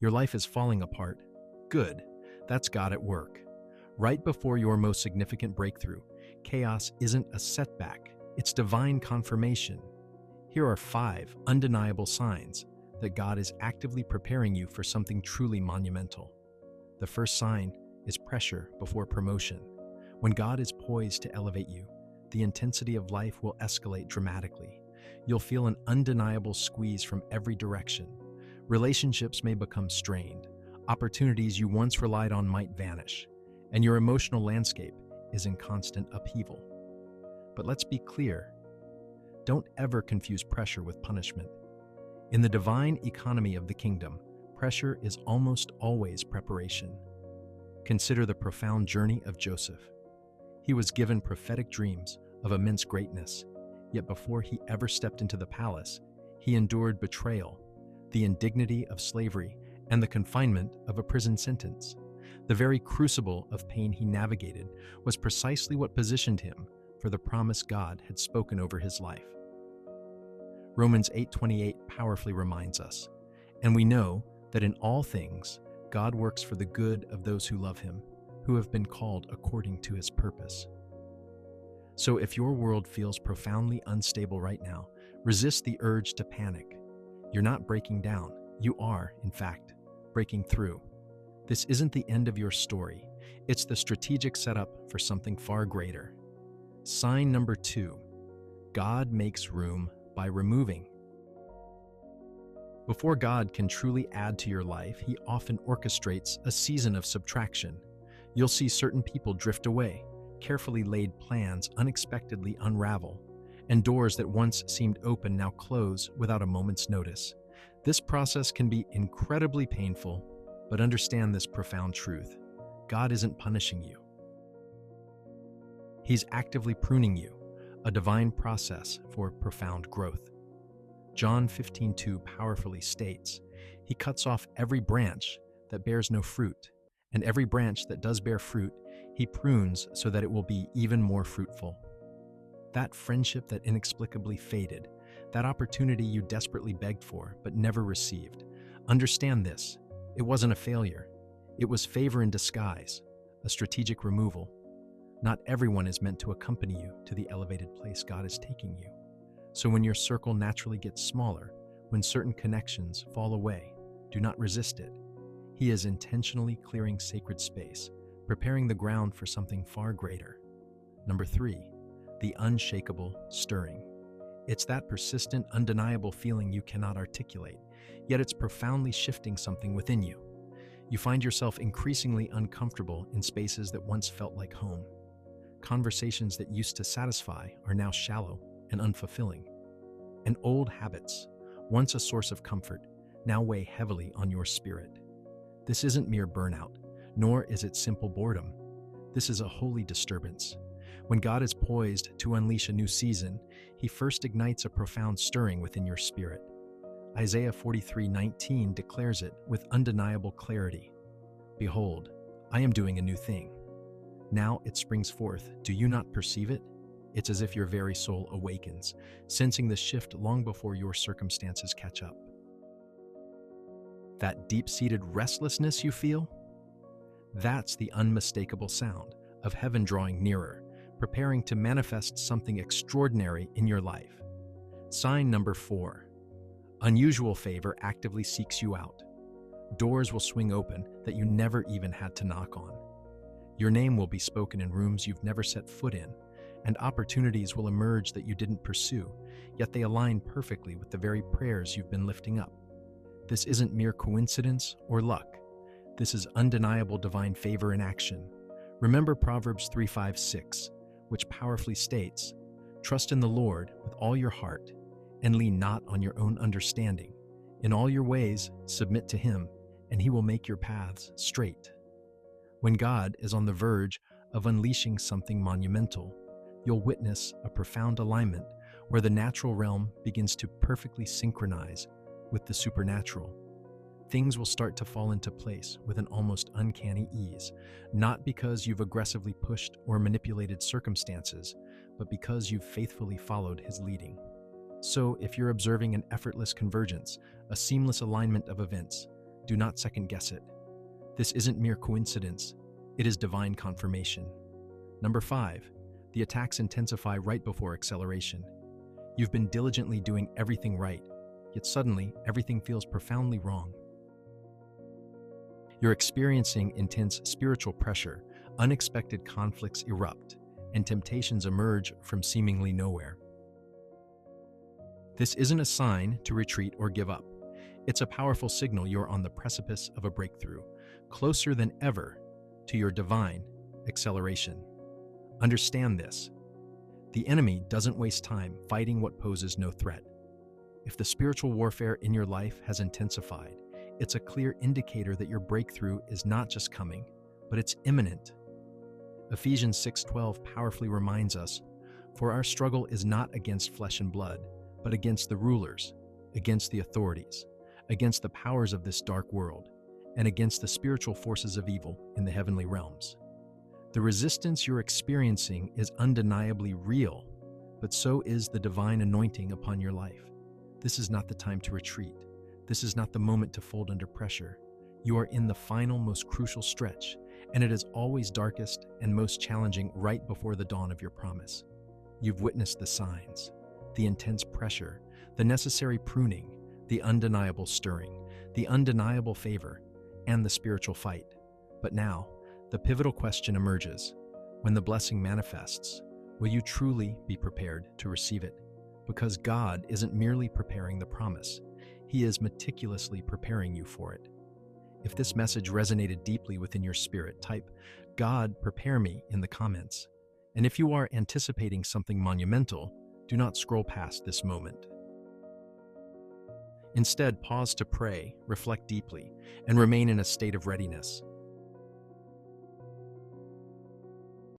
Your life is falling apart. Good. That's God at work. Right before your most significant breakthrough, chaos isn't a setback, it's divine confirmation. Here are 5 undeniable signs that God is actively preparing you for something truly monumental. The first sign is pressure before promotion. When God is poised to elevate you, the intensity of life will escalate dramatically. You'll feel an undeniable squeeze from every direction. Relationships may become strained. Opportunities you once relied on might vanish, and your emotional landscape is in constant upheaval. But let's be clear, don't ever confuse pressure with punishment. In the divine economy of the kingdom, pressure is almost always preparation. Consider the profound journey of Joseph. He was given prophetic dreams of immense greatness, yet before he ever stepped into the palace, he endured betrayal, the indignity of slavery, and the confinement of a prison sentence. The very crucible of pain he navigated was precisely what positioned him for the promise God had spoken over his life. Romans 8:28 powerfully reminds us, and we know that in all things God works for the good of those who love him, who have been called according to his purpose. So if your world feels profoundly unstable right now, resist the urge to panic. You're not breaking down. You are, in fact, breaking through. This isn't the end of your story. It's the strategic setup for something far greater. Sign number 2. God makes room by removing. Before God can truly add to your life, he often orchestrates a season of subtraction. You'll see certain people drift away, carefully laid plans unexpectedly unravel, and doors that once seemed open now close without a moment's notice. This process can be incredibly painful, but understand this profound truth. God isn't punishing you. He's actively pruning you, a divine process for profound growth. John 15:2 powerfully states, "He cuts off every branch that bears no fruit, and every branch that does bear fruit, he prunes so that it will be even more fruitful." That friendship that inexplicably faded, that opportunity you desperately begged for but never received, understand this: it wasn't a failure. It was favor in disguise, a strategic removal. Not everyone is meant to accompany you to the elevated place God is taking you. So when your circle naturally gets smaller, when certain connections fall away, do not resist it. He is intentionally clearing sacred space, preparing the ground for something far greater. Number 3, the unshakable stirring. It's that persistent, undeniable feeling you cannot articulate, yet it's profoundly shifting something within you. You find yourself increasingly uncomfortable in spaces that once felt like home. Conversations that used to satisfy are now shallow and unfulfilling. And old habits, once a source of comfort, now weigh heavily on your spirit. This isn't mere burnout, nor is it simple boredom. This is a holy disturbance. When God is poised to unleash a new season, he first ignites a profound stirring within your spirit. Isaiah 43:19 declares it with undeniable clarity. "Behold, I am doing a new thing. Now it springs forth. Do you not perceive it?" It's as if your very soul awakens, sensing the shift long before your circumstances catch up. That deep-seated restlessness you feel? That's the unmistakable sound of heaven drawing nearer, preparing to manifest something extraordinary in your life. Sign number 4. Unusual favor actively seeks you out. Doors will swing open that you never even had to knock on. Your name will be spoken in rooms you've never set foot in, and opportunities will emerge that you didn't pursue, yet they align perfectly with the very prayers you've been lifting up. This isn't mere coincidence or luck. This is undeniable divine favor in action. Remember Proverbs 3:5-6, which powerfully states, "Trust in the Lord with all your heart, and lean not on your own understanding. In all your ways submit to him, and he will make your paths straight." When God is on the verge of unleashing something monumental, you'll witness a profound alignment where the natural realm begins to perfectly synchronize with the supernatural. Things will start to fall into place with an almost uncanny ease, not because you've aggressively pushed or manipulated circumstances, but because you've faithfully followed his leading. So if you're observing an effortless convergence, a seamless alignment of events, Do not second guess it. This isn't mere coincidence. It is divine confirmation. Number 5. The attacks intensify right before acceleration. You've been diligently doing everything right, yet suddenly everything feels profoundly wrong. You're experiencing intense spiritual pressure, unexpected conflicts erupt, and temptations emerge from seemingly nowhere. This isn't a sign to retreat or give up. It's a powerful signal you're on the precipice of a breakthrough, closer than ever to your divine acceleration. Understand this. The enemy doesn't waste time fighting what poses no threat. If the spiritual warfare in your life has intensified, it's a clear indicator that your breakthrough is not just coming, but it's imminent. Ephesians 6:12 powerfully reminds us, "For our struggle is not against flesh and blood, but against the rulers, against the authorities, against the powers of this dark world, and against the spiritual forces of evil in the heavenly realms." The resistance you're experiencing is undeniably real, but so is the divine anointing upon your life. This is not the time to retreat. This is not the moment to fold under pressure. You are in the final, most crucial stretch, and it is always darkest and most challenging right before the dawn of your promise. You've witnessed the signs, the intense pressure, the necessary pruning, the undeniable stirring, the undeniable favor, and the spiritual fight. But now, the pivotal question emerges. When the blessing manifests, will you truly be prepared to receive it? Because God isn't merely preparing the promise, He is meticulously preparing you for it. If this message resonated deeply within your spirit, type, "God, prepare me," in the comments. And if you are anticipating something monumental, do not scroll past this moment. Instead, pause to pray, reflect deeply, and remain in a state of readiness.